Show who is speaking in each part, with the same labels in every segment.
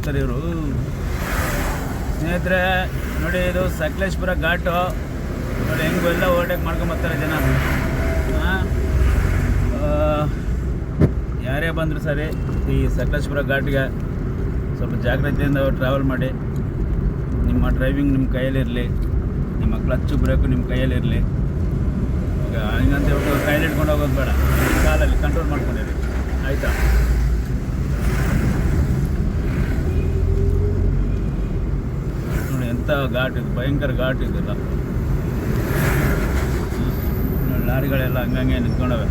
Speaker 1: ಮಾಡ್ತಾರೆ ಇವರು. ಸ್ನೇಹಿತರೆ ನೋಡಿ, ಇದು ಸಕಲೇಶ್ಪುರ ಘಾಟು ನೋಡಿ, ಹೆಂಗೂ ಎಲ್ಲ ಓವರ್ಟೇಕ್ ಮಾಡ್ಕೊಂಬರ್ತಾರೆ ಜನ. ಯಾರೇ ಬಂದರೂ ಸರಿ ಈ ಸಕಲೇಶ್ಪುರ ಘಾಟ್ಗೆ ಸ್ವಲ್ಪ ಜಾಗ್ರತೆಯಿಂದ ಟ್ರಾವೆಲ್ ಮಾಡಿ. ನಿಮ್ಮ ಡ್ರೈವಿಂಗ್ ನಿಮ್ಮ ಕೈಯಲ್ಲಿರಲಿ, ನಿಮ್ಮ ಕ್ಲಚ್ಚು ಬ್ರೇಕು ನಿಮ್ಮ ಕೈಯಲ್ಲಿರಲಿ. ಈಗ ಹಂಗಂತ ಹೇಳ್ಬಿಟ್ಟು ಕೈಯಲ್ಲಿ ಇಟ್ಕೊಂಡು ಹೋಗೋದು ಬೇಡ, ಕಾಲಲ್ಲಿ ಕಂಟ್ರೋಲ್ ಮಾಡ್ಕೊಂಡಿರಿ, ಆಯಿತಾ? ನೋಡಿ ಎಂಥ ಘಾಟ್ ಇದು, ಭಯಂಕರ ಘಾಟ್ ಇದೆಲ್ಲ. ಲಾರಿಗಳೆಲ್ಲ ಹಂಗಂಗೆ ನಿಂತ್ಕೊಂಡವೆ.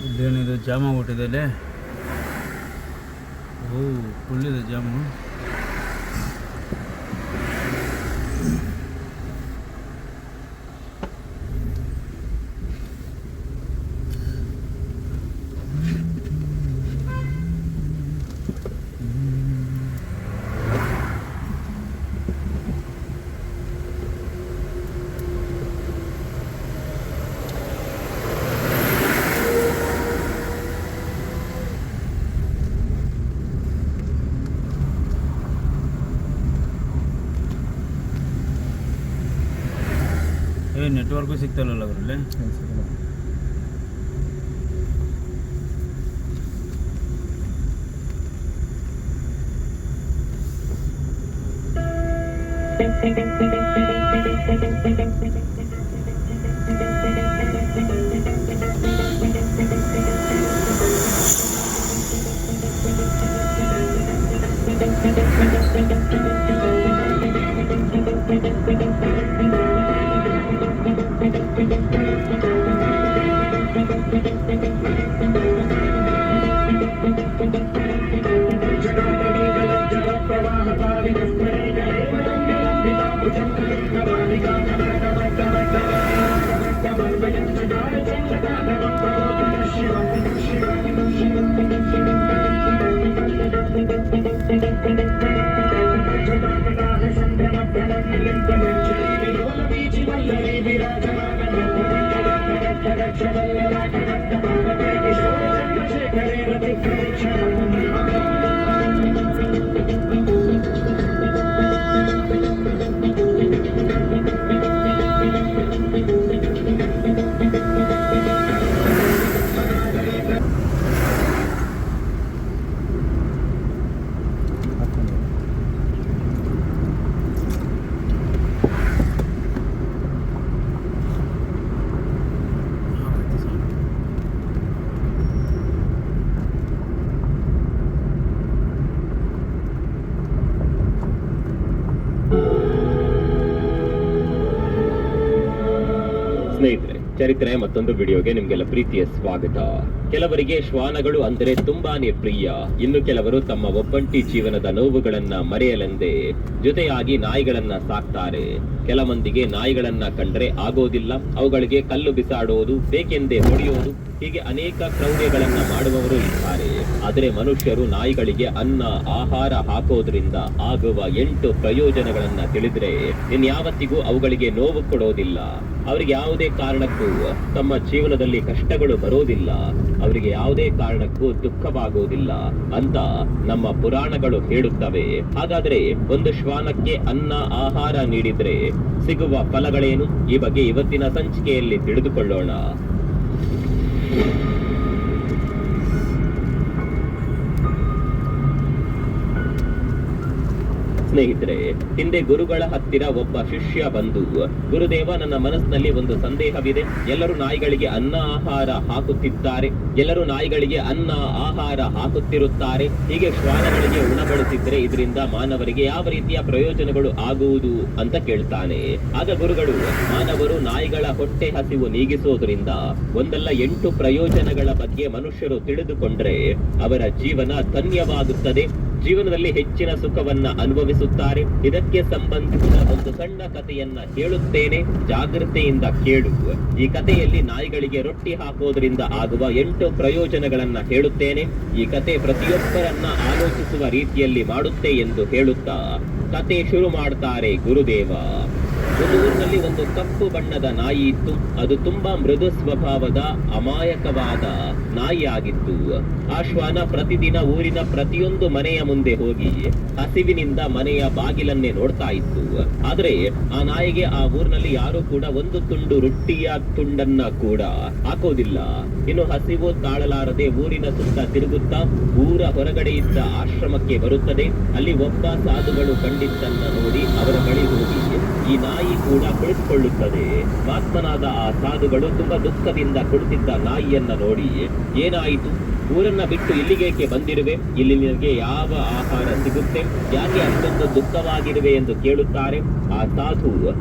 Speaker 1: ಇದೇನಿದು ಜಾಮ್ ಆಗ್ಬಿಟ್ಟಿದೆ ಅಲ್ಲಿ. ಫುಲ್ ಇದೆ ಜಾಮು. ನೆಟ್ವರ್ಕು ಸಿಗ್ತಲ್ಲ ಅದರಲ್ಲಿ.
Speaker 2: ಸ್ನೇಹಿತರೆ, ಚರಿತ್ರೆ ಮತ್ತೊಂದು ವಿಡಿಯೋಗೆ ನಿಮಗೆಲ್ಲ ಪ್ರೀತಿಯ ಸ್ವಾಗತ. ಕೆಲವರಿಗೆ ಶ್ವಾನಗಳು ಅಂದರೆ ತುಂಬಾನೇ ಪ್ರಿಯ. ಇನ್ನು ಕೆಲವರು ತಮ್ಮ ಒಬ್ಬಂಟಿ ಜೀವನದ ನೋವುಗಳನ್ನ ಮರೆಯಲೆಂದೇ ಜೊತೆಯಾಗಿ ನಾಯಿಗಳನ್ನ ಸಾಕ್ತಾರೆ. ಕೆಲ ಮಂದಿಗೆ ನಾಯಿಗಳನ್ನ ಕಂಡ್ರೆ ಆಗೋದಿಲ್ಲ, ಅವುಗಳಿಗೆ ಕಲ್ಲು ಬಿಸಾಡುವುದು, ಬೇಕೆಂದೇ ಹೊಡೆಯುವುದು, ಹೀಗೆ ಅನೇಕ ಕ್ರೌರ್ಯಗಳನ್ನ ಮಾಡುವವರು ಇದ್ದಾರೆ. ಆದರೆ ಮನುಷ್ಯರು ನಾಯಿಗಳಿಗೆ ಅನ್ನ ಆಹಾರ ಹಾಕೋದ್ರಿಂದ ಆಗುವ 8 ಪ್ರಯೋಜನಗಳನ್ನ ತಿಳಿದ್ರೆ ಇನ್ಯಾವತ್ತಿಗೂ ಅವುಗಳಿಗೆ ನೋವು ಕೊಡೋದಿಲ್ಲ. ಅವರಿಗೆ ಯಾವುದೇ ಕಾರಣಕ್ಕೂ ತಮ್ಮ ಜೀವನದಲ್ಲಿ ಕಷ್ಟಗಳು ಬರೋದಿಲ್ಲ, ಅವರಿಗೆ ಯಾವುದೇ ಕಾರಣಕ್ಕೂ ದುಃಖವಾಗುವುದಿಲ್ಲ ಅಂತ ನಮ್ಮ ಪುರಾಣಗಳು ಹೇಳುತ್ತವೆ. ಹಾಗಾದ್ರೆ ಒಂದು ಶ್ವಾನಕ್ಕೆ ಅನ್ನ ಆಹಾರ ನೀಡಿದ್ರೆ ಸಿಗುವ ಫಲಗಳೇನು? ಈ ಬಗ್ಗೆ ಇವತ್ತಿನ ಸಂಚಿಕೆಯಲ್ಲಿ ತಿಳಿದುಕೊಳ್ಳೋಣ. ಸ್ನೇಹಿತರೆ, ಹಿಂದೆ ಗುರುಗಳ ಹತ್ತಿರ ಒಬ್ಬ ಶಿಷ್ಯ ಬಂದು, ಗುರುದೇವ, ನನ್ನ ಮನಸ್ಸಿನಲ್ಲಿ ಒಂದು ಸಂದೇಹವಿದೆ. ಎಲ್ಲರೂ ನಾಯಿಗಳಿಗೆ ಅನ್ನ ಆಹಾರ ಹಾಕುತ್ತಿದ್ದಾರೆ, ಎಲ್ಲರೂ ನಾಯಿಗಳಿಗೆ ಅನ್ನ ಆಹಾರ ಹಾಕುತ್ತಿರುತ್ತಾರೆ. ಹೀಗೆ ಶ್ವಾನಗಳಿಗೆ ಉಣಬಡಿಸಿದ್ರೆ ಇದರಿಂದ ಮಾನವರಿಗೆ ಯಾವ ರೀತಿಯ ಪ್ರಯೋಜನಗಳು ಆಗುವುದು ಅಂತ ಕೇಳ್ತಾನೆ. ಆಗ ಗುರುಗಳು, ಮಾನವರು ನಾಯಿಗಳ ಹೊಟ್ಟೆ ಹಸಿವು ನೀಗಿಸೋದ್ರಿಂದ ಒಂದಲ್ಲ 8 ಪ್ರಯೋಜನಗಳ ಬಗ್ಗೆ ಮನುಷ್ಯರು ತಿಳಿದುಕೊಂಡ್ರೆ ಅವರ ಜೀವನ ಧನ್ಯವಾಗುತ್ತದೆ, ಜೀವನದಲ್ಲಿ ಹೆಚ್ಚಿನ ಸುಖವನ್ನ ಅನುಭವಿಸುತ್ತಾರೆ. ಇದಕ್ಕೆ ಸಂಬಂಧಿಸಿದ ಒಂದು ಸಣ್ಣ ಕಥೆಯನ್ನ ಹೇಳುತ್ತೇನೆ, ಜಾಗ್ರತೆಯಿಂದ ಕೇಳು. ಈ ಕಥೆಯಲ್ಲಿ ನಾಯಿಗಳಿಗೆ ರೊಟ್ಟಿ ಹಾಕೋದ್ರಿಂದ ಆಗುವ 8 ಪ್ರಯೋಜನಗಳನ್ನ ಹೇಳುತ್ತೇನೆ. ಈ ಕಥೆ ಪ್ರತಿಯೊಬ್ಬರನ್ನ ಆಲೋಚಿಸುವ ರೀತಿಯಲ್ಲಿ ಮಾಡುತ್ತೆ ಎಂದು ಹೇಳುತ್ತಾ ಕಥೆ ಶುರು ಮಾಡ್ತಾರೆ ಗುರುದೇವ. ಒಂದು ಊರಿನಲ್ಲಿ ಒಂದು ಕಪ್ಪು ಬಣ್ಣದ ನಾಯಿ ಇತ್ತು. ಅದು ತುಂಬಾ ಮೃದು ಸ್ವಭಾವದ ಅಮಾಯಕವಾದ ನಾಯಿಯಾಗಿತ್ತು. ಆ ಶ್ವಾನ ಪ್ರತಿದಿನ ಊರಿನ ಪ್ರತಿಯೊಂದು ಮನೆಯ ಮುಂದೆ ಹೋಗಿ ಹಸಿವಿನಿಂದ ಮನೆಯ ಬಾಗಿಲನ್ನೇ ನೋಡ್ತಾ ಇತ್ತು. ಆದ್ರೆ ಆ ನಾಯಿಗೆ ಆ ಊರಿನಲ್ಲಿ ಯಾರು ಕೂಡ ಒಂದು ತುಂಡು ರೊಟ್ಟಿಯ ತುಂಡನ್ನ ಕೂಡ ಹಾಕೋದಿಲ್ಲ. ಇನ್ನು ಹಸಿವು ತಾಳಲಾರದೆ ಊರಿನ ಸುತ್ತ ತಿರುಗುತ್ತಾ ಊರ ಹೊರಗಡೆ ಇದ್ದ ಆಶ್ರಮಕ್ಕೆ ಬರುತ್ತದೆ. ಅಲ್ಲಿ ಒಬ್ಬ ಸಾಧುಗಳು ಕಂಡಿದ್ದನ್ನ ನೋಡಿ ಅವರ ಬಳಿ ಹೋಗಿ ಈ ನಾಯಿ ಕೂಡ ಕುಳಿತುಕೊಳ್ಳುತ್ತದೆ. ಮಾತ್ಮನಾದ ಆ ಸಾಧುಗಳು ತುಂಬಾ ದುಃಖದಿಂದ ಕುಳಿತಿದ್ದ ನಾಯಿಯನ್ನ ನೋಡಿ, ಏನಾಯಿತು? ಊರನ್ನ ಬಿಟ್ಟು ಇಲ್ಲಿಗೇಕೆ ಬಂದಿರುವೆ? ಇಲ್ಲಿ ನಿನಗೆ ಯಾವ ಆಹಾರ ಸಿಗುತ್ತೆ? ಯಾಕೆ ಅಷ್ಟೊಂದು ದುಃಖವಾಗಿರುವೆ ಎಂದು ಕೇಳುತ್ತಾರೆ. ಆ ಸಾಧು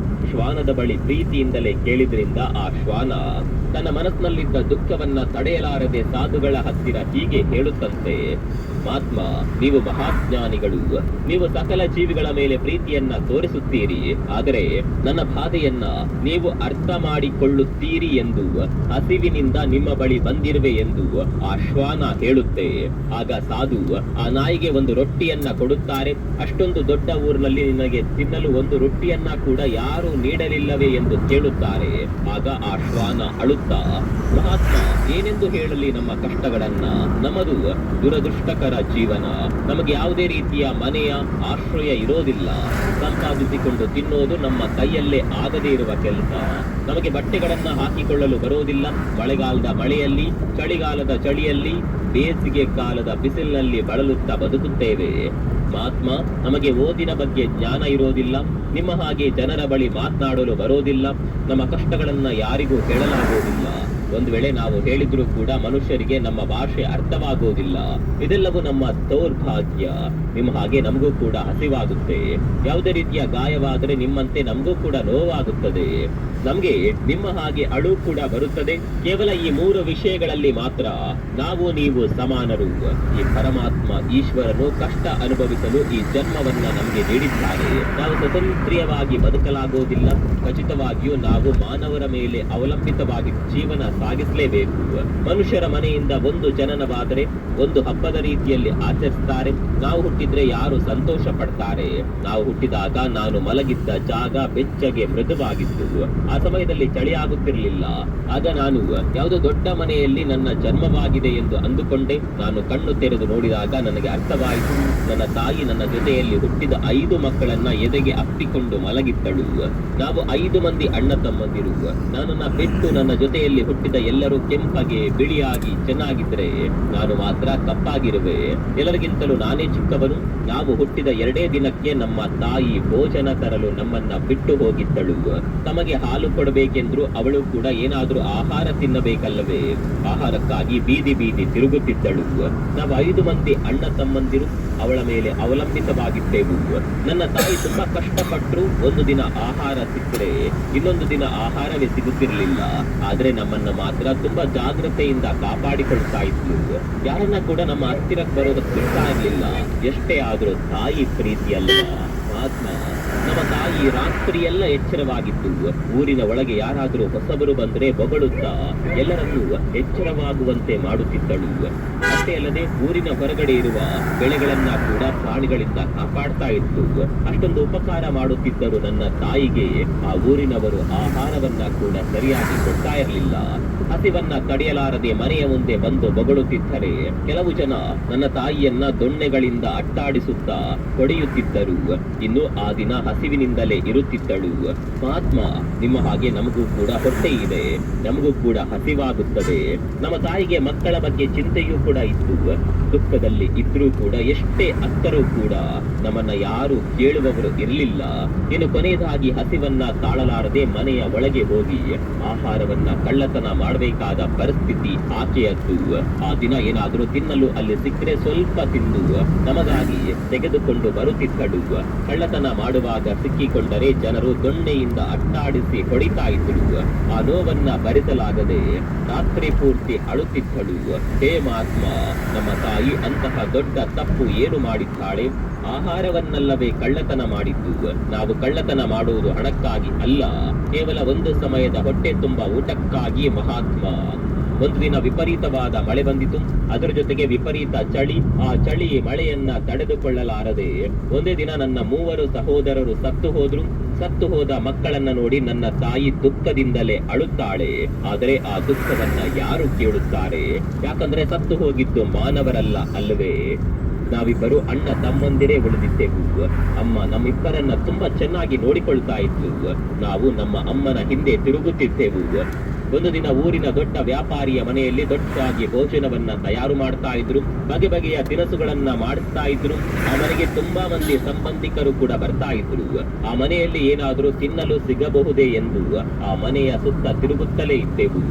Speaker 2: ಶ್ವಾನದ ಬಳಿ ಪ್ರೀತಿಯಿಂದಲೇ ಕೇಳಿದ್ರಿಂದ ಆ ಶ್ವಾನ ತನ್ನ ಮನಸ್ಸಿನಲ್ಲಿದ್ದ ದುಃಖವನ್ನ ತಡೆಯಲಾರದೆ ಸಾಧುಗಳ ಹತ್ತಿರ ಹೀಗೆ ಹೇಳುತ್ತಂತೆ, ಮಹಾತ್ಮ, ನೀವು ಮಹಾಜ್ಞಾನಿಗಳು, ನೀವು ಸಕಲ ಜೀವಿಗಳ ಮೇಲೆ ಪ್ರೀತಿಯನ್ನ ತೋರಿಸುತ್ತೀರಿ, ಆದರೆ ನನ್ನ ಬಾಧೆಯನ್ನ ನೀವು ಅರ್ಥ ಮಾಡಿಕೊಳ್ಳುತ್ತೀರಿ ಎಂದು ಹಸಿವಿನಿಂದ ನಿಮ್ಮ ಬಳಿ ಬಂದಿರುವೆ ಎಂದು ಆ ಶ್ವಾನ ಹೇಳುತ್ತೆ. ಆಗ ಸಾಧು ಆ ನಾಯಿಗೆ ಒಂದು ರೊಟ್ಟಿಯನ್ನ ಕೊಡುತ್ತಾರೆ. ಅಷ್ಟೊಂದು ದೊಡ್ಡ ಊರಿನಲ್ಲಿ ನಿನಗೆ ತಿನ್ನಲು ಒಂದು ರೊಟ್ಟಿಯನ್ನ ಕೂಡ ಯಾರು ನೀಡಲಿಲ್ಲವೇ ಎಂದು ಕೇಳುತ್ತಾರೆ. ಆಗ ಆ ಶ್ವಾನ ಅಳುತ್ತಾ, ಮಹಾತ್ಮ, ಏನೆಂದು ಹೇಳಲಿ ನಮ್ಮ ಕಷ್ಟಗಳನ್ನ? ನಮ್ಮದು ದುರದೃಷ್ಟಕರ ಜೀವನ, ನಮಗೆ ಯಾವುದೇ ರೀತಿಯ ಮನೆಯ ಆಶ್ರಯ ಇರೋದಿಲ್ಲ, ಸಂಪಾದಿಸಿಕೊಂಡು ತಿನ್ನೋದು ನಮ್ಮ ಕೈಯಲ್ಲೇ ಆಗದೇ ಇರುವ ಕೆಲಸ, ನಮಗೆ ಬಟ್ಟೆಗಳನ್ನ ಹಾಕಿಕೊಳ್ಳಲು ಬರೋದಿಲ್ಲ, ಮಳೆಗಾಲದ ಮಳೆಯಲ್ಲಿ, ಚಳಿಗಾಲದ ಚಳಿಯಲ್ಲಿ, ಬೇಸಿಗೆ ಕಾಲದ ಬಿಸಿಲಿನಲ್ಲಿ ಬಳಲುತ್ತಾ ಬದುಕುತ್ತೇವೆ. ಮಹಾತ್ಮ, ನಮಗೆ ಓದಿನ ಬಗ್ಗೆ ಜ್ಞಾನ ಇರೋದಿಲ್ಲ, ನಿಮ್ಮ ಹಾಗೆ ಜನರ ಬಳಿ ಮಾತನಾಡಲು ಬರೋದಿಲ್ಲ, ನಮ್ಮ ಕಷ್ಟಗಳನ್ನ ಯಾರಿಗೂ ಹೇಳಲಾಗುವುದಿಲ್ಲ, ಒಂದು ವೇಳೆ ನಾವು ಹೇಳಿದ್ರೂ ಕೂಡ ಮನುಷ್ಯರಿಗೆ ನಮ್ಮ ಭಾಷೆ ಅರ್ಥವಾಗುವುದಿಲ್ಲ. ಇದೆಲ್ಲವೂ ನಮ್ಮ ದೌರ್ಭಾಗ್ಯ. ನಿಮ್ಮ ಹಾಗೆ ನಮಗೂ ಕೂಡ ಹಸಿವಾಗುತ್ತೆ, ಯಾವುದೇ ರೀತಿಯ ಗಾಯವಾದರೆ ನಿಮ್ಮಂತೆ ನಮಗೂ ಕೂಡ ನೋವಾಗುತ್ತದೆ, ನಮ್ಗೆ ನಿಮ್ಮ ಹಾಗೆ ಅಳು ಕೂಡ ಬರುತ್ತದೆ. ಕೇವಲ ಈ 3 ವಿಷಯಗಳಲ್ಲಿ ಮಾತ್ರ ನಾವು ನೀವು ಸಮಾನರು. ಈ ಪರಮಾತ್ಮ ಈಶ್ವರನು ಕಷ್ಟ ಅನುಭವಿಸಲು ಈ ಜನ್ಮವನ್ನ ನಮ್ಗೆ ನೀಡಿದ್ದಾರೆ. ನಾವು ಸ್ವತಂತ್ರ್ಯವಾಗಿ ಬದುಕಲಾಗುವುದಿಲ್ಲ. ಖಚಿತವಾಗಿಯೂ ನಾವು ಮಾನವರ ಮೇಲೆ ಅವಲಂಬಿತವಾಗಿ ಜೀವನ ಸಾಗಿಸಲೇಬೇಕು. ಮನುಷ್ಯರ ಮನೆಯಿಂದ ಒಂದು ಜನನವಾದರೆ ಒಂದು ಹಬ್ಬದ ರೀತಿಯಲ್ಲಿ ಆಚರಿಸ್ತಾರೆ. ನಾವು ಹುಟ್ಟಿದ್ರೆ ಯಾರು ಸಂತೋಷ ಪಡ್ತಾರೆ? ನಾವು ಹುಟ್ಟಿದಾಗ ನಾನು ಮಲಗಿದ್ದ ಜಾಗ ಬೆಚ್ಚಗೆ ಮೃದುವಾಗಿತ್ತು. ಆ ಸಮಯದಲ್ಲಿ ಚಳಿ ಆಗುತ್ತಿರಲಿಲ್ಲ. ಆಗ ನಾನು ಯಾವುದೋ ದೊಡ್ಡ ಮನೆಯಲ್ಲಿ ನನ್ನ ಜನ್ಮವಾಗಿದೆ ಎಂದು ಅಂದುಕೊಂಡೆ. ನಾನು ಕಣ್ಣು ತೆರೆದು ನೋಡಿದಾಗ ನನಗೆ ಅರ್ಥವಾಯಿತು, ನನ್ನ ತಾಯಿ ನನ್ನ ಜೊತೆಯಲ್ಲಿ ಹುಟ್ಟಿದ 5 ಮಕ್ಕಳನ್ನ ಎದೆಗೆ ಅಪ್ಪಿಕೊಂಡು ಮಲಗಿದ್ದಳು. ನಾವು 5 ಮಂದಿ ಅಣ್ಣ ತಮ್ಮಂದಿರು. ನನ್ನನ್ನ ಬಿಟ್ಟು ನನ್ನ ಜೊತೆಯಲ್ಲಿ ಹುಟ್ಟಿದ ಎಲ್ಲರೂ ಕೆಂಪಗೆ ಬಿಳಿಯಾಗಿ ಚೆನ್ನಾಗಿದ್ರೆ ನಾನು ಮಾತ್ರ ಕಪ್ಪಾಗಿರುವೆ. ಎಲ್ಲರಿಗಿಂತಲೂ ನಾನೇ ಚಿಕ್ಕವನು. ನಾವು ಹುಟ್ಟಿದ 2 ದಿನಕ್ಕೆ ನಮ್ಮ ತಾಯಿ ಭೋಜನ ತರಲು ನಮ್ಮನ್ನ ಬಿಟ್ಟು ಹೋಗಿದ್ದಳು. ತಮಗೆ ಹಾಲು ಕೊಡಬೇಕೆಂದ್ರು ಅವಳು ಕೂಡ ಏನಾದ್ರೂ ಆಹಾರ ತಿನ್ನಬೇಕಲ್ಲವೇ? ಆಹಾರಕ್ಕಾಗಿ ಬೀದಿ ಬೀದಿ ತಿರುಗುತ್ತಿದ್ದಳು. ನಾವು 5 ಮಂದಿ ಅಣ್ಣ ತಮ್ಮಂದಿರು. ಅವಳ ಮೇಲೆ ಅವಲಂಬಿತವಾಗಿದ್ದೆವು. ನನ್ನ ತಾಯಿ ತುಂಬಾ ಕಷ್ಟಪಟ್ಟರು. ಒಂದು ದಿನ ಆಹಾರ ಸಿಕ್ಕರೆ ಇನ್ನೊಂದು ದಿನ ಆಹಾರವೇ ಸಿಗುತ್ತಿರಲಿಲ್ಲ. ಆದ್ರೆ ನಮ್ಮನ್ನ ಮಾತ್ರ ತುಂಬಾ ಜಾಗ್ರತೆಯಿಂದ ಕಾಪಾಡಿಕೊಳ್ತಾ ಇದ್ಲು. ಯಾರನ್ನ ಕೂಡ ನಮ್ಮ ಹತ್ತಿರಕ್ಕೆ ಬರೋದಕ್ಕೆ ಬಿಡ್ತಾ ಇರ್ಲಿಲ್ಲ. ಎಷ್ಟೇ ಆದ್ರೂ ತಾಯಿ ಪ್ರೀತಿಯಲ್ಲ. ಆತ್ಮ ನಮ್ಮ ತಾಯಿ ರಾತ್ರಿಯೆಲ್ಲ ಎಚ್ಚರವಾಗಿದ್ದು ಊರಿನ ಒಳಗೆ ಯಾರಾದರೂ ಹೊಸಬರು ಬಂದ್ರೆ ಬೊಗಳುತ್ತಾ ಎಲ್ಲರನ್ನೂ ಎಚ್ಚರವಾಗುವಂತೆ ಮಾಡುತ್ತಿದ್ದಳು. ಅಷ್ಟೇ ಅಲ್ಲದೆ ಊರಿನ ಹೊರಗಡೆ ಇರುವ ಬೆಳೆಗಳನ್ನ ಕೂಡ ಪ್ರಾಣಿಗಳಿಂದ ಕಾಪಾಡ್ತಾ ಇತ್ತು. ಅಷ್ಟೊಂದು ಉಪಕಾರ ಮಾಡುತ್ತಿದ್ದರು ನನ್ನ ತಾಯಿಗೆ ಆ ಊರಿನವರು ಆಹಾರವನ್ನ ಕೂಡ ಸರಿಯಾಗಿ ಕೊಡ್ತಾ ಇರಲಿಲ್ಲ. ಹಸಿವನ್ನ ತಡೆಯಲಾರದೆ ಮನೆಯ ಮುಂದೆ ಬಂದು ಬೊಗಳುತ್ತಿದ್ದರೆ ಕೆಲವು ಜನ ನನ್ನ ತಾಯಿಯನ್ನ ದೊಣ್ಣೆಗಳಿಂದ ಅಟ್ಟಾಡಿಸುತ್ತಾ ಹೊಡೆಯುತ್ತಿದ್ದರು. ಇನ್ನು ಆ ದಿನ ಹಸಿವಿನಿಂದಲೇ ಇರುತ್ತಿದ್ದಳು. ಮಹಾತ್ಮ, ನಿಮ್ಮ ಹಾಗೆ ನಮಗೂ ಕೂಡ ಹೊಟ್ಟೆ ಇದೆ, ನಮಗೂ ಕೂಡ ಹಸಿವಾಗುತ್ತದೆ. ನಮ್ಮ ತಾಯಿಗೆ ಮಕ್ಕಳ ಬಗ್ಗೆ ಚಿಂತೆಯೂ ಕೂಡ ಇತ್ತು. ದುಃಖದಲ್ಲಿ ಇದ್ರೂ ಕೂಡ ಎಷ್ಟೇ ಅತ್ತರೂ ಕೂಡ ನಮ್ಮನ್ನ ಯಾರು ಕೇಳುವವರು ಇರಲಿಲ್ಲ. ಇನ್ನು ಕೊನೆಯದಾಗಿ ಹಸಿವನ್ನ ತಾಳಲಾರದೆ ಮನೆಯ ಒಳಗೆ ಹೋಗಿ ಆಹಾರವನ್ನ ಕಳ್ಳತನ ಮಾಡಬೇಕಾದ ಪರಿಸ್ಥಿತಿ ಆಕೆಯದ್ದು. ಆ ದಿನ ಏನಾದರೂ ತಿನ್ನಲು ಅಲ್ಲಿ ಸಿಕ್ಕರೆ ಸ್ವಲ್ಪ ತಿಂದು ನಮಗಾಗಿ ತೆಗೆದುಕೊಂಡು ಬರುತ್ತಿದ್ದಳು. ಕಳ್ಳತನ ಮಾಡುವಾಗ ಸಿಕ್ಕಿಕೊಂಡರೆ ಜನರು ದೊಣ್ಣೆಯಿಂದ ಅಟ್ಟಾಡಿಸಿ ಹೊಡಿತಾ ಇದ್ರು. ಆ ನೋವನ್ನ ಭರಿಸಲಾಗದೆ ರಾತ್ರಿ ಪೂರ್ತಿ ಅಳುತ್ತಿದ್ದಳು. ಹೇ ಮಹಾತ್ಮ, ನಮ್ಮ ತಾಯಿ ಅಂತಹ ದೊಡ್ಡ ತಪ್ಪು ಏನು ಮಾಡಿದ್ದಾಳೆ? ಆಹಾರವನ್ನಲ್ಲವೇ ಕಳ್ಳತನ ಮಾಡಿದ್ದು. ನಾವು ಕಳ್ಳತನ ಮಾಡುವುದು ಹಣಕ್ಕಾಗಿ ಅಲ್ಲ, ಕೇವಲ ಒಂದು ಸಮಯದ ಹೊಟ್ಟೆ ತುಂಬ ಊಟಕ್ಕಾಗಿ. ಮಹಾತ್ಮ, ಒಂದು ದಿನ ವಿಪರೀತವಾದ ಮಳೆ ಬಂದಿತು. ಅದರ ಜೊತೆಗೆ ವಿಪರೀತ ಚಳಿ. ಆ ಚಳಿ ಮಳೆಯನ್ನ ತಡೆದುಕೊಳ್ಳಲಾರದೆ ಒಂದೇ ದಿನ ನನ್ನ 3 ಸಹೋದರರು ಸತ್ತು ಹೋದ್ರು. ಸತ್ತು ಹೋದ ಮಕ್ಕಳನ್ನ ನೋಡಿ ನನ್ನ ತಾಯಿ ದುಃಖದಿಂದಲೇ ಅಳುತ್ತಾಳೆ. ಆದರೆ ಆ ದುಃಖವನ್ನ ಯಾರು ಕೇಳುತ್ತಾರೆ? ಯಾಕಂದ್ರೆ ಸತ್ತು ಹೋಗಿದ್ದು ಮಾನವರಲ್ಲ ಅಲ್ಲವೇ? ನಾವಿಬ್ಬರು ಅಣ್ಣ ತಮ್ಮಂದಿರೇ ಉಳಿದಿದ್ದೆವು. ಅಮ್ಮ ನಮ್ಮಿಬ್ಬರನ್ನ ತುಂಬಾ ಚೆನ್ನಾಗಿ ನೋಡಿಕೊಳ್ತಾ ಇದ್ಲು. ನಾವು ನಮ್ಮ ಅಮ್ಮನ ಹಿಂದೆ ತಿರುಗುತ್ತಿದ್ದೆವು. ಒಂದು ದಿನ ಊರಿನ ದೊಡ್ಡ ವ್ಯಾಪಾರಿಯ ಮನೆಯಲ್ಲಿ ದೊಡ್ಡದಾಗಿ ಭೋಜನವನ್ನ ತಯಾರು ಮಾಡ್ತಾ ಇದ್ರು. ಬಗೆ ಬಗೆಯ ತಿನಸುಗಳನ್ನ ಮಾಡಿಸ್ತಾ ಇದ್ರು. ಆ ಮನೆಗೆ ತುಂಬಾ ಮಂದಿ ಸಂಬಂಧಿಕರು ಕೂಡ ಬರ್ತಾ ಇದ್ರು. ಆ ಮನೆಯಲ್ಲಿ ಏನಾದ್ರೂ ತಿನ್ನಲು ಸಿಗಬಹುದೇ ಎಂದು ಆ ಮನೆಯ ಸುತ್ತ ತಿರುಗುತ್ತಲೇ ಇದ್ದೆವು.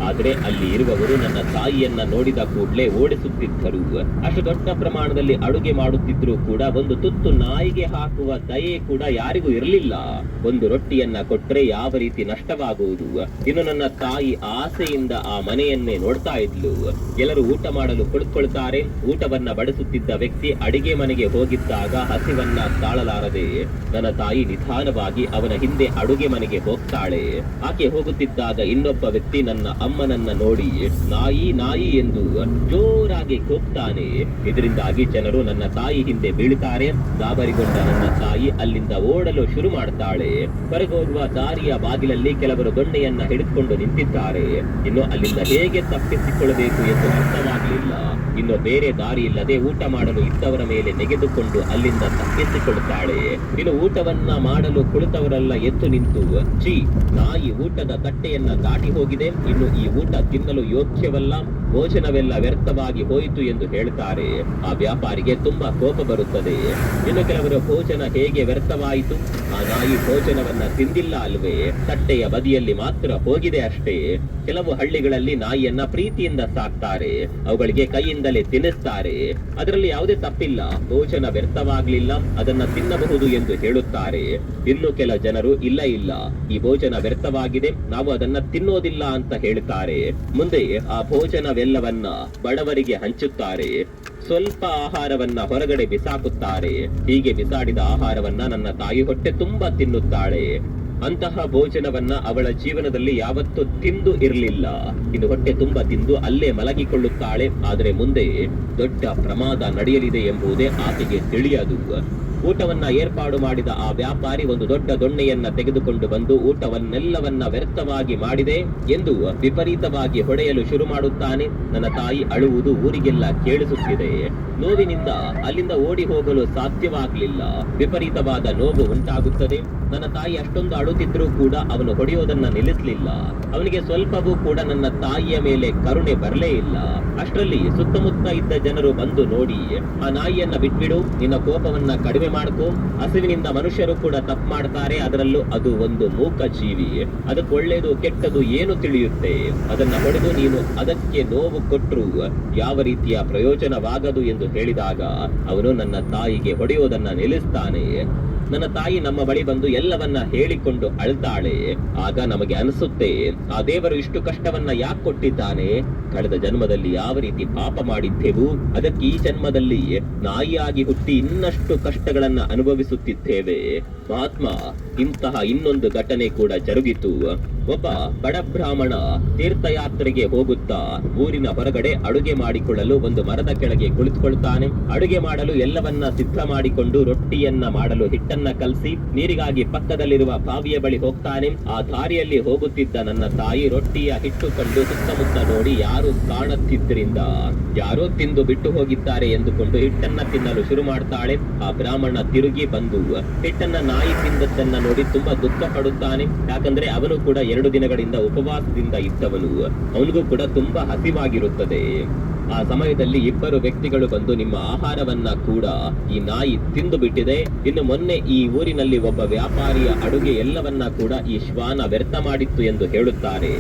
Speaker 2: ಆದ್ರೆ ಅಲ್ಲಿ ಇರುವವರು ನನ್ನ ತಾಯಿಯನ್ನ ನೋಡಿದ ಕೂಡಲೇ ಓಡಿಸುತ್ತಿದ್ದರು. ಅಷ್ಟು ದೊಡ್ಡ ಪ್ರಮಾಣದಲ್ಲಿ ಅಡುಗೆ ಮಾಡುತ್ತಿದ್ರು ಕೂಡ ಒಂದು ತುತ್ತು ನಾಯಿಗೆ ಹಾಕುವ ದಯೆ ಕೂಡ ಯಾರಿಗೂ ಇರಲಿಲ್ಲ. ಒಂದು ರೊಟ್ಟಿಯನ್ನ ಕೊಟ್ರೆ ಯಾವ ರೀತಿ ನಷ್ಟವಾಗುವುದು? ಇನ್ನು ನನ್ನ ತಾಯಿ ಆಸೆಯಿಂದ ಆ ಮನೆಯನ್ನೇ ನೋಡ್ತಾ ಇದ್ಲು. ಎಲ್ಲರೂ ಊಟ ಮಾಡಲು ಕುಳಿತುಕೊಳ್ತಾರೆ. ಊಟವನ್ನ ಬಡಿಸುತ್ತಿದ್ದ ವ್ಯಕ್ತಿ ಅಡಿಗೆ ಮನೆಗೆ ಹೋಗಿದ್ದಾಗ ಹಸಿವನ್ನ ತಾಳಲಾರದೆ ನನ್ನ ತಾಯಿ ನಿಧಾನವಾಗಿ ಅವನ ಹಿಂದೆ ಅಡುಗೆ ಮನೆಗೆ ಹೋಗ್ತಾಳೆ. ಆಕೆ ಹೋಗುತ್ತಿದ್ದಾಗ ಇನ್ನೊಬ್ಬ ವ್ಯಕ್ತಿ ನನ್ನ ಅಮ್ಮನನ್ನ ನೋಡಿ ನಾಯಿ ನಾಯಿ ಎಂದು ಜೋರಾಗಿ ಕೂಗ್ತಾನೆ. ಇದರಿಂದಾಗಿ ಜನರು ನನ್ನ ತಾಯಿ ಹಿಂದೆ ಬೀಳುತ್ತಾರೆ. ಗಾಬರಿಗೊಂಡ ನನ್ನ ತಾಯಿ ಅಲ್ಲಿಂದ ಓಡಲು ಶುರು ಮಾಡ್ತಾಳೆ. ಹೊರಗೆ ಹೋಗುವ ದಾರಿಯ ಬಾಗಿಲಲ್ಲಿ ಕೆಲವರು ದೊಣ್ಣೆಯನ್ನ ಹಿಡಿದುಕೊಂಡು ನಿಂತಿದ್ದಾರೆ. ಇನ್ನು ಅಲ್ಲಿಂದ ಹೇಗೆ ತಪ್ಪಿಸಿಕೊಳ್ಳಬೇಕು ಎಂದು ಅರ್ಥವಾಗಲಿಲ್ಲ. ಇನ್ನು ಬೇರೆ ದಾರಿ ಇಲ್ಲದೆ ಊಟ ಮಾಡಲು ಇದ್ದವರ ಮೇಲೆ ನೆಗೆದುಕೊಂಡು ಅಲ್ಲಿಂದ ತಪ್ಪಿಸಿಕೊಳ್ಳುತ್ತಾಳೆ. ಇನ್ನು ಊಟವನ್ನ ಮಾಡಲು ಕುಳಿತವರೆಲ್ಲ ಎದ್ದು ನಿಂತು, ಛೀ, ನಾಯಿ ಊಟದ ತಟ್ಟೆಯನ್ನ ದಾಟಿ ಹೋಗಿದೆ, ಇನ್ನು ಈ ಊಟ ತಿನ್ನಲು ಯೋಗ್ಯವಲ್ಲ, ಭೋಜನವೆಲ್ಲ ವ್ಯರ್ಥವಾಗಿ ಹೋಯಿತು ಎಂದು ಹೇಳ್ತಾರೆ. ಆ ವ್ಯಾಪಾರಿಗೆ ತುಂಬಾ ಕೋಪ ಬರುತ್ತದೆ. ಇನ್ನು ಕೆಲವರು ಭೋಜನ ಹೇಗೆ ವ್ಯರ್ಥವಾಯಿತು? ಆ ನಾಯಿ ಭೋಜನವನ್ನ ತಿಂದಿಲ್ಲ ಅಲ್ವೇ, ತಟ್ಟೆಯ ಬದಿಯಲ್ಲಿ ಮಾತ್ರ ಹೋಗಿದೆ ಅಷ್ಟೇ. ಕೆಲವು ಹಳ್ಳಿಗಳಲ್ಲಿ ನಾಯಿಯನ್ನ ಪ್ರೀತಿಯಿಂದ ಸಾಕ್ತಾರೆ. ಅವುಗಳಿಗೆ ಕೈಯಿಂದಲೇ ತಿನ್ನಿಸ್ತಾರೆ. ಅದರಲ್ಲಿ ಯಾವುದೇ ತಪ್ಪಿಲ್ಲ, ಭೋಜನ ವ್ಯರ್ಥವಾಗ್ಲಿಲ್ಲ, ಅದನ್ನ ತಿನ್ನಬಹುದು ಎಂದು ಹೇಳುತ್ತಾರೆ. ಇನ್ನು ಕೆಲ ಜನರು ಇಲ್ಲ ಇಲ್ಲ, ಈ ಭೋಜನ ವ್ಯರ್ಥವಾಗಿದೆ, ನಾವು ಅದನ್ನ ತಿನ್ನೋದಿಲ್ಲ ಅಂತ ಹೇಳ್ತಾರೆ. ಮುಂದೆ ಆ ಭೋಜನವೆಲ್ಲವನ್ನ ಬಡವರಿಗೆ ಹಂಚುತ್ತಾರೆ. ಸ್ವಲ್ಪ ಆಹಾರವನ್ನ ಹೊರಗಡೆ ಬಿಸಾಕುತ್ತಾರೆ. ಹೀಗೆ ಬಿಸಾಡಿದ ಆಹಾರವನ್ನ ನನ್ನ ತಾಯಿ ಹೊಟ್ಟೆ ತುಂಬಾ ತಿನ್ನುತ್ತಾಳೆ. ಅಂತಹ ಭೋಜನವನ್ನ ಅವಳ ಜೀವನದಲ್ಲಿ ಯಾವತ್ತೂ ತಿಂದು ಇರಲಿಲ್ಲ. ಇನ್ನು ಹೊಟ್ಟೆ ತುಂಬಾ ತಿಂದು ಅಲ್ಲೇ ಮಲಗಿಕೊಳ್ಳುತ್ತಾಳೆ. ಆದರೆ ಮುಂದೆ ದೊಡ್ಡ ಪ್ರಮಾದ ನಡೆಯಲಿದೆ ಎಂಬುದೇ ಆಕೆಗೆ ತಿಳಿಯದು. ಊಟವನ್ನ ಏರ್ಪಾಡು ಮಾಡಿದ ಆ ವ್ಯಾಪಾರಿ ಒಂದು ದೊಡ್ಡ ದೊಣ್ಣೆಯನ್ನ ತೆಗೆದುಕೊಂಡು ಬಂದು ಊಟವನ್ನೆಲ್ಲವನ್ನ ವ್ಯರ್ಥವಾಗಿ ಮಾಡಿದೆ ಎಂದು ವಿಪರೀತವಾಗಿ ಹೊಡೆಯಲು ಶುರು ಮಾಡುತ್ತಾನೆ. ನನ್ನ ತಾಯಿ ಅಳುವುದು ಊರಿಗೆಲ್ಲ ಕೇಳಿಸುತ್ತಿದೆ. ನೋವಿನಿಂದ ಅಲ್ಲಿಂದ ಓಡಿ ಹೋಗಲು ಸಾಧ್ಯವಾಗಲಿಲ್ಲ. ವಿಪರೀತವಾದ ನೋವು ಉಂಟಾಗುತ್ತದೆ. ನನ್ನ ತಾಯಿ ಅಷ್ಟೊಂದು ಅಳುತ್ತಿದ್ರೂ ಕೂಡ ಅವನು ಹೊಡೆಯೋದನ್ನ ನಿಲ್ಲಿಸಲಿಲ್ಲ. ಅವನಿಗೆ ಸ್ವಲ್ಪವೂ ಕೂಡ ನನ್ನ ತಾಯಿಯ ಮೇಲೆ ಕರುಣೆ ಬರಲೇ ಇಲ್ಲ. ಅಷ್ಟರಲ್ಲಿ ಸುತ್ತಮುತ್ತ ಇದ್ದ ಜನರು ಬಂದು ನೋಡಿ, ಆ ನಾಯಿಯನ್ನ ಬಿಟ್ಬಿಡು, ನಿನ್ನ ಕೋಪವನ್ನ ಕಡಿಮೆ ಕಡಿಮೆ ಮಾಡ್ಕೋ. ಹಸಿವಿನಿಂದ ಮನುಷ್ಯರು ಕೂಡ ತಪ್ಪು ಮಾಡ್ತಾರೆ, ಅದರಲ್ಲೂ ಅದು ಒಂದು ಮೂಕ ಜೀವಿ. ಅದಕ್ಕೆ ಒಳ್ಳೇದು ಕೆಟ್ಟದು ಏನು ತಿಳಿಯುತ್ತೆ? ಅದನ್ನ ಹೊಡೆದು ನೀನು ಅದಕ್ಕೆ ನೋವು ಕೊಟ್ಟರು ಯಾವ ರೀತಿಯ ಪ್ರಯೋಜನವಾಗದು ಎಂದು ಹೇಳಿದಾಗ ಅವನು ನನ್ನ ತಾಯಿಗೆ ಹೊಡೆಯೋದನ್ನ ನಿಲ್ಲಿಸ್ತಾನೆ. ನನ್ನ ತಾಯಿ ನಮ್ಮ ಬಳಿ ಬಂದು ಎಲ್ಲವನ್ನ ಹೇಳಿಕೊಂಡು ಅಳ್ತಾಳೆ. ಆಗ ನಮಗೆ ಅನಿಸುತ್ತೆ, ಆ ದೇವರು ಇಷ್ಟು ಕಷ್ಟವನ್ನ ಯಾಕೆ ಕೊಟ್ಟಿದ್ದಾನೆ? ಕಳೆದ ಜನ್ಮದಲ್ಲಿ ಯಾವ ರೀತಿ ಪಾಪ ಮಾಡಿದ್ದೆವು, ಅದಕ್ಕೆ ಈ ಜನ್ಮದಲ್ಲಿ ನಾಯಿಯಾಗಿ ಹುಟ್ಟಿ ಇನ್ನಷ್ಟು ಕಷ್ಟಗಳನ್ನ ಅನುಭವಿಸುತ್ತಿದ್ದೇವೆ. ಮಹಾತ್ಮ, ಇಂತಹ ಇನ್ನೊಂದು ಘಟನೆ ಕೂಡ ಜರುಗಿತು. ಒಬ್ಬ ಬಡ ಬ್ರಾಹ್ಮಣ ತೀರ್ಥಯಾತ್ರೆಗೆ ಹೋಗುತ್ತಾ ಊರಿನ ಹೊರಗಡೆ ಅಡುಗೆ ಮಾಡಿಕೊಳ್ಳಲು ಒಂದು ಮರದ ಕೆಳಗೆ ಕುಳಿತುಕೊಳ್ತಾನೆ. ಅಡುಗೆ ಮಾಡಲು ಎಲ್ಲವನ್ನ ಸಿದ್ಧ ಮಾಡಿಕೊಂಡು ರೊಟ್ಟಿಯನ್ನ ಮಾಡಲು ಹಿಟ್ಟನ್ನ ಕಲಸಿ ನೀರಿಗಾಗಿ ಪಕ್ಕದಲ್ಲಿರುವ ಬಾವಿಯ ಬಳಿ ಹೋಗ್ತಾನೆ. ಆ ದಾರಿಯಲ್ಲಿ ಹೋಗುತ್ತಿದ್ದ ನನ್ನ ತಾಯಿ ರೊಟ್ಟಿಯ ಹಿಟ್ಟು ಕಂಡು ಸುತ್ತಮುತ್ತ ನೋಡಿ ಯಾರು ಕಾಣುತ್ತಿದ್ದರಿಂದ ಯಾರೋ ತಿಂದು ಬಿಟ್ಟು ಹೋಗಿದ್ದಾರೆ ಎಂದುಕೊಂಡು ಹಿಟ್ಟನ್ನ ತಿನ್ನಲು ಶುರು ಮಾಡ್ತಾಳೆ. ಆ ಬ್ರಾಹ್ಮಣ ತಿರುಗಿ ಬಂದು ಹಿಟ್ಟನ್ನ ನಾಯಿ ತಿಂದದ್ದನ್ನ ನೋಡಿ ತುಂಬಾ ದುಃಖ ಪಡುತ್ತಾನೆ. ಯಾಕಂದ್ರೆ ಅವನು ಕೂಡ 2 ದಿನಗಳಿಂದ ಉಪವಾಸದಿಂದ ಇದ್ದವನು. ಅವನಿಗೂ ಕೂಡ ತುಂಬಾ ಹಸಿವಾಗಿರುತ್ತದೆ. ಆ ಸಮಯದಲ್ಲಿ ಇಬ್ಬರು ವ್ಯಕ್ತಿಗಳು ಬಂದು ನಿಮ್ಮ ಆಹಾರವನ್ನ ಕೂಡ ಈ ನಾಯಿ ತಿಂದು ಬಿಟ್ಟಿದೆ. ಇನ್ನು ಮೊನ್ನೆ ಈ ಊರಿನಲ್ಲಿ ಒಬ್ಬ ವ್ಯಾಪಾರಿಯ ಅಡುಗೆ ಎಲ್ಲವನ್ನ ಕೂಡ ಈ ಶ್ವಾನ ವ್ಯರ್ಥ ಮಾಡಿತ್ತು ಎಂದು ಹೇಳುತ್ತಾರೆ.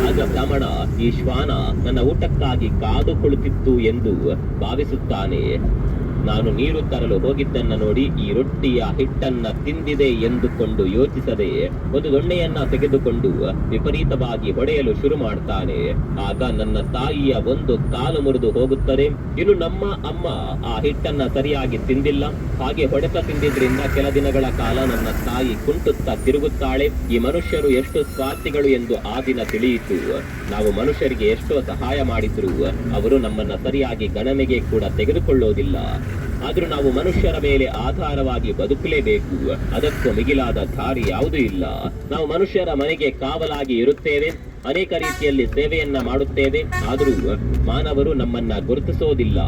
Speaker 2: ಆಗ ಬ್ರಾಹ್ಮಣ ಈ ಶ್ವಾನ ನನ್ನ ಊಟಕ್ಕಾಗಿ ಕಾದು ಕುಳಿತಿತ್ತು ಎಂದು ಭಾವಿಸುತ್ತಾನೆ. ನಾನು ನೀರು ತರಲು ಹೋಗಿದ್ದನ್ನ ನೋಡಿ ಈ ರೊಟ್ಟಿಯ ಹಿಟ್ಟನ್ನ ತಿಂದಿದೆ ಎಂದುಕೊಂಡು ಯೋಚಿಸದೆ ಒಂದು ದೊಣ್ಣೆಯನ್ನ ತೆಗೆದುಕೊಂಡು ವಿಪರೀತವಾಗಿ ಹೊಡೆಯಲು ಶುರು ಮಾಡ್ತಾನೆ. ಆಗ ನನ್ನ ತಾಯಿಯ ಒಂದು ಕಾಲು ಮುರಿದು ಹೋಗುತ್ತದೆ. ಇನ್ನು ನಮ್ಮ ಅಮ್ಮ ಆ ಹಿಟ್ಟನ್ನ ಸರಿಯಾಗಿ ತಿಂದಿಲ್ಲ. ಹಾಗೆ ಹೊಡೆತ ತಿಂದಿದ್ರಿಂದ ಕೆಲ ದಿನಗಳ ಕಾಲ ನನ್ನ ತಾಯಿ ಕುಂಟುತ್ತಾ ತಿರುಗುತ್ತಾಳೆ. ಈ ಮನುಷ್ಯರು ಎಷ್ಟು ಸ್ವಾರ್ಥಿಗಳು ಎಂದು ಆ ದಿನ ತಿಳಿಯಿತು. ನಾವು ಮನುಷ್ಯರಿಗೆ ಎಷ್ಟೋ ಸಹಾಯ ಮಾಡಿದ್ರು ಅವರು ನಮ್ಮನ್ನ ಸರಿಯಾಗಿ ಗಣನೆಗೆ ಕೂಡ ತೆಗೆದುಕೊಳ್ಳೋದಿಲ್ಲ. ಆದ್ರೂ ನಾವು ಮನುಷ್ಯರ ಮೇಲೆ ಆಧಾರವಾಗಿ ಬದುಕಲೇಬೇಕು. ಅದಕ್ಕೂ ಮಿಗಿಲಾದ ದಾರಿ ಯಾವುದೂ ಇಲ್ಲ. ನಾವು ಮನುಷ್ಯರ ಮನೆಗೆ ಕಾವಲಾಗಿ ಇರುತ್ತೇವೆ, ಅನೇಕ ರೀತಿಯಲ್ಲಿ ಸೇವೆಯನ್ನ ಮಾಡುತ್ತೇವೆ. ಆದರೂ ಮಾನವರು ನಮ್ಮನ್ನ ಗುರುತಿಸೋದಿಲ್ಲ.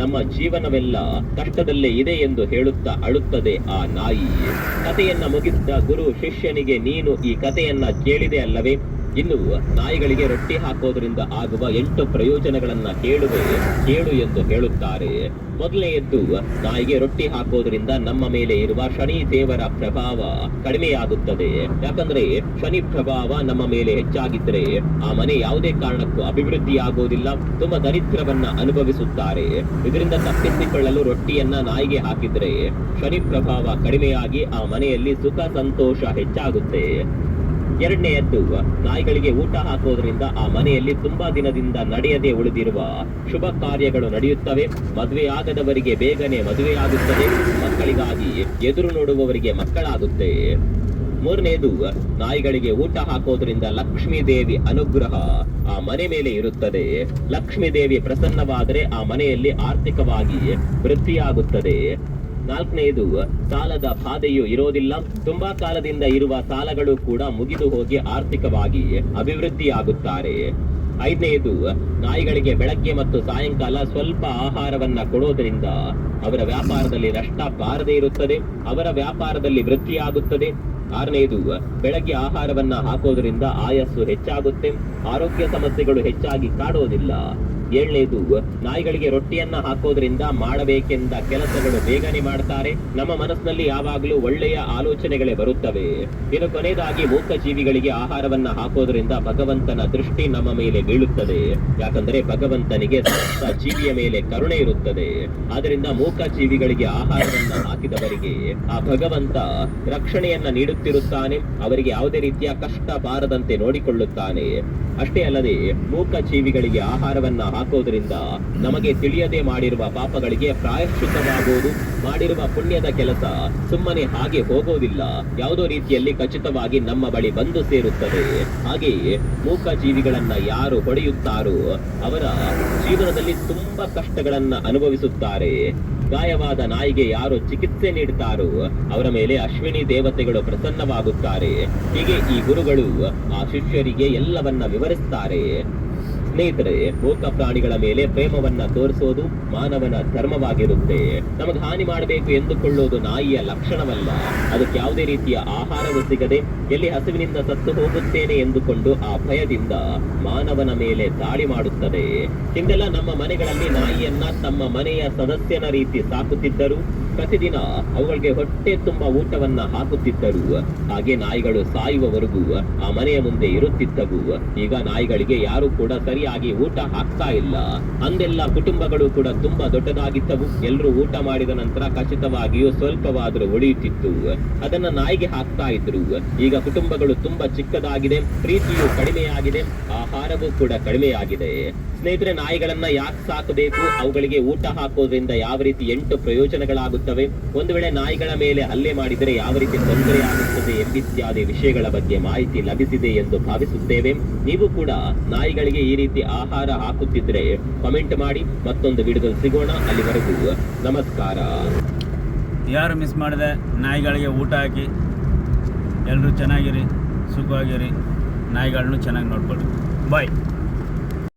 Speaker 2: ನಮ್ಮ ಜೀವನವೆಲ್ಲ ಕಷ್ಟದಲ್ಲೇ ಇದೆ ಎಂದು ಹೇಳುತ್ತಾ ಅಳುತ್ತದೆ ಆ ನಾಯಿ. ಕಥೆಯನ್ನ ಮುಗಿಸಿದ ಗುರು ಶಿಷ್ಯನಿಗೆ, ನೀನು ಈ ಕಥೆಯನ್ನ ಕೇಳಿದೆ ಅಲ್ಲವೇ? ಇನ್ನು ನಾಯಿಗಳಿಗೆ ರೊಟ್ಟಿ ಹಾಕೋದ್ರಿಂದ ಆಗುವ 8 ಪ್ರಯೋಜನಗಳನ್ನ ಕೇಳು ಎಂದು ಹೇಳುತ್ತಾರೆ. ಮೊದಲನೆಯದ್ದು, ನಾಯಿಗೆ ರೊಟ್ಟಿ ಹಾಕೋದ್ರಿಂದ ನಮ್ಮ ಮೇಲೆ ಇರುವ ಶನಿ ದೇವರ ಪ್ರಭಾವ ಕಡಿಮೆಯಾಗುತ್ತದೆ. ಯಾಕಂದ್ರೆ ಶನಿ ಪ್ರಭಾವ ನಮ್ಮ ಮೇಲೆ ಹೆಚ್ಚಾಗಿದ್ರೆ ಆ ಮನೆ ಯಾವುದೇ ಕಾರಣಕ್ಕೂ ಅಭಿವೃದ್ಧಿ ಆಗೋದಿಲ್ಲ, ತುಂಬಾ ದರಿದ್ರವನ್ನ ಅನುಭವಿಸುತ್ತಾರೆ. ಇದರಿಂದ ತಪ್ಪಿಸಿಕೊಳ್ಳಲು ರೊಟ್ಟಿಯನ್ನ ನಾಯಿಗೆ ಹಾಕಿದ್ರೆ ಶನಿ ಪ್ರಭಾವ ಕಡಿಮೆಯಾಗಿ ಆ ಮನೆಯಲ್ಲಿ ಸುಖ ಸಂತೋಷ ಹೆಚ್ಚಾಗುತ್ತೆ. ಎರಡನೆಯದ್ದು, ನಾಯಿಗಳಿಗೆ ಊಟ ಹಾಕೋದ್ರಿಂದ ಆ ಮನೆಯಲ್ಲಿ ತುಂಬಾ ದಿನದಿಂದ ನಡೆಯದೆ ಉಳಿದಿರುವ ಶುಭ ಕಾರ್ಯಗಳು ನಡೆಯುತ್ತವೆ. ಮದುವೆಯಾಗದವರಿಗೆ ಬೇಗನೆ ಮದುವೆಯಾಗುತ್ತದೆ. ಮಕ್ಕಳಿಗಾಗಿ ಎದುರು ನೋಡುವವರಿಗೆ ಮಕ್ಕಳಾಗುತ್ತೆ. ಮೂರನೆಯದು, ನಾಯಿಗಳಿಗೆ ಊಟ ಹಾಕೋದ್ರಿಂದ ಲಕ್ಷ್ಮೀ ದೇವಿ ಅನುಗ್ರಹ ಆ ಮನೆ ಮೇಲೆ ಇರುತ್ತದೆ. ಲಕ್ಷ್ಮೀ ದೇವಿ ಪ್ರಸನ್ನವಾದರೆ ಆ ಮನೆಯಲ್ಲಿ ಆರ್ಥಿಕವಾಗಿ ವೃದ್ಧಿಯಾಗುತ್ತದೆ. ನಾಲ್ಕನೆಯದು, ಸಾಲದ ಬಾಧೆಯೂ ಇರೋದಿಲ್ಲ. ತುಂಬಾ ಕಾಲದಿಂದ ಇರುವ ಸಾಲಗಳು ಕೂಡ ಮುಗಿದು ಹೋಗಿ ಆರ್ಥಿಕವಾಗಿ ಅಭಿವೃದ್ಧಿಯಾಗುತ್ತಾರೆ. ಐದನೆಯದು, ನಾಯಿಗಳಿಗೆ ಬೆಳಗ್ಗೆ ಮತ್ತು ಸಾಯಂಕಾಲ ಸ್ವಲ್ಪ ಆಹಾರವನ್ನ ಕೊಡೋದ್ರಿಂದ ಅವರ ವ್ಯಾಪಾರದಲ್ಲಿ ನಷ್ಟ ಬಾರದೇ ಇರುತ್ತದೆ, ಅವರ ವ್ಯಾಪಾರದಲ್ಲಿ ವೃದ್ಧಿಯಾಗುತ್ತದೆ. ಆರನೆಯದು, ಬೆಳಗ್ಗೆ ಆಹಾರವನ್ನ ಹಾಕೋದ್ರಿಂದ ಆಯಸ್ಸು ಹೆಚ್ಚಾಗುತ್ತೆ, ಆರೋಗ್ಯ ಸಮಸ್ಯೆಗಳು ಹೆಚ್ಚಾಗಿ ಕಾಡೋದಿಲ್ಲ. ಏಳನೇದು, ನಾಯಿಗಳಿಗೆ ರೊಟ್ಟಿಯನ್ನ ಹಾಕೋದ್ರಿಂದ ಮಾಡಬೇಕೆಂದ ಕೆಲಸಗಳು ಬೇಗನೆ ಮಾಡ್ತಾರೆ. ನಮ್ಮ ಮನಸ್ಸಿನಲ್ಲಿ ಯಾವಾಗಲೂ ಒಳ್ಳೆಯ ಆಲೋಚನೆಗಳೇ ಬರುತ್ತವೆ. ಇನ್ನು ಕೊನೆಯದಾಗಿ, ಮೂಕ ಜೀವಿಗಳಿಗೆ ಆಹಾರವನ್ನ ಹಾಕೋದ್ರಿಂದ ಭಗವಂತನ ದೃಷ್ಟಿ ನಮ್ಮ ಮೇಲೆ ಬೀಳುತ್ತದೆ. ಯಾಕಂದ್ರೆ ಭಗವಂತನಿಗೆ ಸಮಸ್ತ ಜೀವಿಯ ಮೇಲೆ ಕರುಣೆ ಇರುತ್ತದೆ. ಆದ್ರಿಂದ ಮೂಕ ಜೀವಿಗಳಿಗೆ ಆಹಾರವನ್ನ ಹಾಕಿದವರಿಗೆ ಆ ಭಗವಂತ ರಕ್ಷಣೆಯನ್ನ ನೀಡುತ್ತಿರುತ್ತಾನೆ. ಅವರಿಗೆ ಯಾವುದೇ ರೀತಿಯ ಕಷ್ಟ ಬಾರದಂತೆ ನೋಡಿಕೊಳ್ಳುತ್ತಾನೆ. ಅಷ್ಟೇ ಅಲ್ಲದೆ ಮೂಕ ಜೀವಿಗಳಿಗೆ ಆಹಾರವನ್ನ ಹಾಕೋದ್ರಿಂದ ನಮಗೆ ತಿಳಿಯದೆ ಮಾಡಿರುವ ಪಾಪಗಳಿಗೆ ಪ್ರಾಯಶ್ಚಿತ್ತವಾಗುವುದು, ಮಾಡಿರುವ ಪುಣ್ಯದ ಕೆಲಸ ಸುಮ್ಮನೆ ಹಾಗೆ ಹೋಗೋದಿಲ್ಲ, ಯಾವುದೋ ರೀತಿಯಲ್ಲಿ ಖಚಿತವಾಗಿ ನಮ್ಮ ಬಳಿ ಬಂದು ಸೇರುತ್ತದೆ. ಹಾಗೆಯೇ ಮೂಕ ಜೀವಿಗಳನ್ನ ಯಾರು ಹೊಡೆಯುತ್ತಾರೋ ಅವರ ಜೀವನದಲ್ಲಿ ತುಂಬಾ ಕಷ್ಟಗಳನ್ನ ಅನುಭವಿಸುತ್ತಾರೆ. ಗಾಯವಾದ ನಾಯಿಗೆ ಯಾರು ಚಿಕಿತ್ಸೆ ನೀಡುತ್ತಾರೋ ಅವರ ಮೇಲೆ ಅಶ್ವಿನಿ ದೇವತೆಗಳು ಪ್ರಸನ್ನವಾಗುತ್ತಾರೆ. ಹೀಗೆ ಈ ಗುರುಗಳು ಆ ಶಿಷ್ಯರಿಗೆ ಎಲ್ಲವನ್ನ ವಿವರಿಸ್ತಾರೆ. ಸ್ನೇಹಿತರೆ, ಮೂಕ ಪ್ರಾಣಿಗಳ ಮೇಲೆ ಪ್ರೇಮವನ್ನ ತೋರಿಸೋದು ಮಾನವನ ಧರ್ಮವಾಗಿರುತ್ತೆ. ನಮಗೆ ಹಾನಿ ಮಾಡಬೇಕು ಎಂದುಕೊಳ್ಳೋದು ನಾಯಿಯ ಲಕ್ಷಣವಲ್ಲ. ಅದಕ್ಕೆ ಯಾವುದೇ ರೀತಿಯ ಆಹಾರವೂ ಸಿಗದೆ ಎಲ್ಲಿ ಹಸಿವಿನಿಂದ ಸತ್ತು ಹೋಗುತ್ತೇನೆ ಎಂದುಕೊಂಡು ಆ ಭಯದಿಂದ ಮಾನವನ ಮೇಲೆ ದಾಳಿ ಮಾಡುತ್ತದೆ. ಹಿಂದೆಲ್ಲ ನಮ್ಮ ಮನೆಗಳಲ್ಲಿ ನಾಯಿಯನ್ನ ತಮ್ಮ ಮನೆಯ ಸದಸ್ಯನ ರೀತಿ ಸಾಕುತ್ತಿದ್ದರು. ಪ್ರತಿದಿನ ಅವುಗಳಿಗೆ ಹೊಟ್ಟೆ ತುಂಬ ಊಟವನ್ನ ಹಾಕುತ್ತಿದ್ದರು. ಹಾಗೆ ನಾಯಿಗಳು ಸಾಯುವವರೆಗೂ ಆ ಮನೆಯ ಮುಂದೆ ಇರುತ್ತಿದ್ದವು. ಈಗ ನಾಯಿಗಳಿಗೆ ಯಾರು ಕೂಡ ಸರಿಯಾಗಿ ಊಟ ಹಾಕ್ತಾ ಇಲ್ಲ. ಅಂದೆಲ್ಲ ಕುಟುಂಬಗಳು ಕೂಡ ತುಂಬಾ ದೊಡ್ಡದಾಗಿದ್ದವು. ಎಲ್ಲರೂ ಊಟ ಮಾಡಿದ ನಂತರ ಖಚಿತವಾಗಿಯೂ ಸ್ವಲ್ಪವಾದರೂ ಉಳಿಯುತ್ತಿತ್ತು, ಅದನ್ನ ನಾಯಿಗೆ ಹಾಕ್ತಾ ಇದ್ರು. ಈಗ ಕುಟುಂಬಗಳು ತುಂಬಾ ಚಿಕ್ಕದಾಗಿದೆ, ಪ್ರೀತಿಯು ಕಡಿಮೆಯಾಗಿದೆ, ಆಹಾರವೂ ಕೂಡ ಕಡಿಮೆಯಾಗಿದೆ. ಸ್ನೇಹಿತರೆ, ನಾಯಿಗಳನ್ನ ಯಾಕೆ ಸಾಕಬೇಕು, ಅವುಗಳಿಗೆ ಊಟ ಹಾಕೋದ್ರಿಂದ ಯಾವ ರೀತಿ 8 ಪ್ರಯೋಜನಗಳಾಗುತ್ತವೆ, ಒಂದು ವೇಳೆ ನಾಯಿಗಳ ಮೇಲೆ ಹಲ್ಲೆ ಮಾಡಿದರೆ ಯಾವ ರೀತಿ ತೊಂದರೆ ಆಗುತ್ತದೆ ಎಂಬಿತ್ಯಾದಿ ವಿಷಯಗಳ ಬಗ್ಗೆ ಮಾಹಿತಿ ಲಭಿಸಿದೆ ಎಂದು ಭಾವಿಸುತ್ತೇವೆ. ನೀವು ಕೂಡ ನಾಯಿಗಳಿಗೆ ಈ ರೀತಿ ಆಹಾರ ಹಾಕುತ್ತಿದ್ರೆ ಕಮೆಂಟ್ ಮಾಡಿ. ಮತ್ತೊಂದು ವಿಡಿಯೋದಲ್ಲಿ ಸಿಗೋಣ. ಅಲ್ಲಿವರೆಗೂ ನಮಸ್ಕಾರ.
Speaker 1: ಯಾರು ಮಿಸ್ ಮಾಡಿದೆ, ನಾಯಿಗಳಿಗೆ ಊಟ ಹಾಕಿ. ಎಲ್ಲರೂ ಚೆನ್ನಾಗಿರಿ, ಸುಖವಾಗಿರಿ, ನಾಯಿಗಳನ್ನೂ ಚೆನ್ನಾಗಿ ನೋಡ್ಕೊಳ್ಳಿ. ಬಾಯ್.